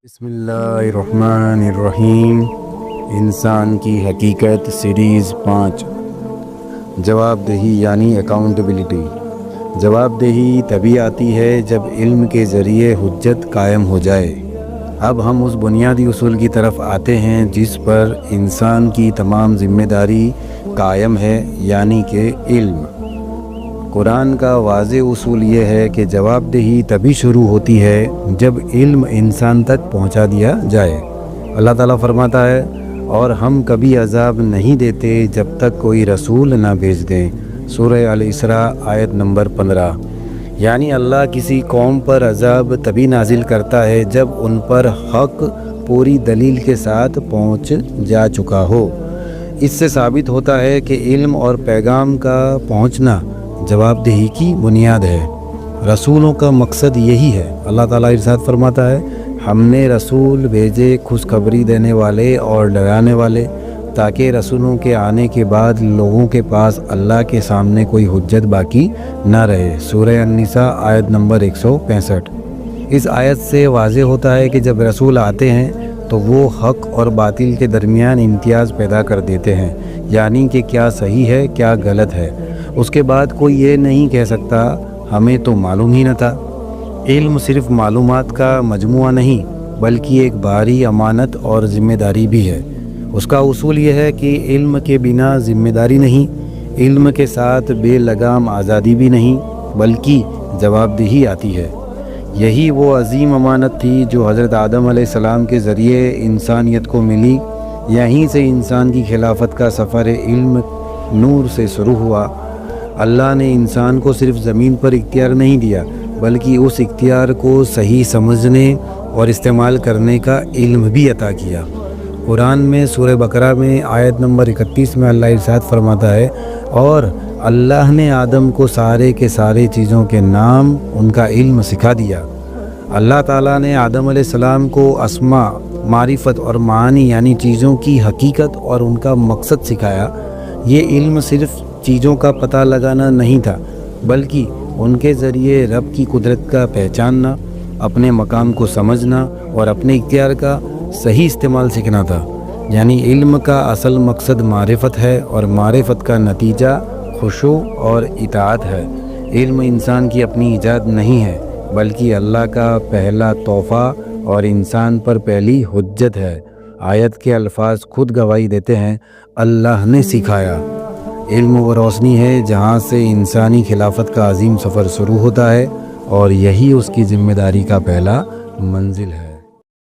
بسم اللہ الرحمن الرحیم۔ انسان کی حقیقت سیریز 5۔ جواب دہی یعنی اکاؤنٹیبلٹی۔ جواب دہی تبھی آتی ہے جب علم کے ذریعے حجت قائم ہو جائے۔ اب ہم اس بنیادی اصول کی طرف آتے ہیں جس پر انسان کی تمام ذمہ داری قائم ہے، یعنی کہ علم۔ قرآن کا واضح اصول یہ ہے کہ جواب دہی تبھی شروع ہوتی ہے جب علم انسان تک پہنچا دیا جائے۔ اللہ تعالیٰ فرماتا ہے، اور ہم کبھی عذاب نہیں دیتے جب تک کوئی رسول نہ بھیج دیں۔ سورہ الاسراء آیت نمبر 15۔ یعنی اللہ کسی قوم پر عذاب تبھی نازل کرتا ہے جب ان پر حق پوری دلیل کے ساتھ پہنچ جا چکا ہو۔ اس سے ثابت ہوتا ہے کہ علم اور پیغام کا پہنچنا جواب دہی کی بنیاد ہے۔ رسولوں کا مقصد یہی ہے۔ اللہ تعالیٰ ارشاد فرماتا ہے، ہم نے رسول بھیجے خوشخبری دینے والے اور ڈرانے والے، تاکہ رسولوں کے آنے کے بعد لوگوں کے پاس اللہ کے سامنے کوئی حجت باقی نہ رہے۔ سورہ النساء آیت نمبر 165۔ اس آیت سے واضح ہوتا ہے کہ جب رسول آتے ہیں تو وہ حق اور باطل کے درمیان امتیاز پیدا کر دیتے ہیں، یعنی کہ کیا صحیح ہے کیا غلط ہے۔ اس کے بعد کوئی یہ نہیں کہہ سکتا ہمیں تو معلوم ہی نہ تھا۔ علم صرف معلومات کا مجموعہ نہیں بلکہ ایک بھاری امانت اور ذمہ داری بھی ہے۔ اس کا اصول یہ ہے کہ علم کے بنا ذمہ داری نہیں، علم کے ساتھ بے لگام آزادی بھی نہیں، بلکہ جواب دہی آتی ہے۔ یہی وہ عظیم امانت تھی جو حضرت آدم علیہ السلام کے ذریعے انسانیت کو ملی۔ یہیں سے انسان کی خلافت کا سفر علم نور سے شروع ہوا۔ اللہ نے انسان کو صرف زمین پر اختیار نہیں دیا بلکہ اس اختیار کو صحیح سمجھنے اور استعمال کرنے کا علم بھی عطا کیا۔ قرآن میں سورہ بقرہ میں آیت نمبر 31 میں اللہ ارشاد فرماتا ہے، اور اللہ نے آدم کو سارے کے سارے چیزوں کے نام ان کا علم سکھا دیا۔ اللہ تعالیٰ نے آدم علیہ السلام کو اسماء، معرفت اور معانی یعنی چیزوں کی حقیقت اور ان کا مقصد سکھایا۔ یہ علم صرف چیزوں کا پتہ لگانا نہیں تھا بلکہ ان کے ذریعے رب کی قدرت کا پہچاننا، اپنے مقام کو سمجھنا اور اپنے اختیار کا صحیح استعمال سیکھنا تھا۔ یعنی علم کا اصل مقصد معرفت ہے اور معرفت کا نتیجہ خشوع اور اطاعت ہے۔ علم انسان کی اپنی ایجاد نہیں ہے بلکہ اللہ کا پہلا تحفہ اور انسان پر پہلی حجت ہے۔ آیت کے الفاظ خود گواہی دیتے ہیں، اللہ نے سکھایا۔ علم وہ روشنی ہے جہاں سے انسانی خلافت کا عظیم سفر شروع ہوتا ہے، اور یہی اس کی ذمہ داری کا پہلا منزل ہے۔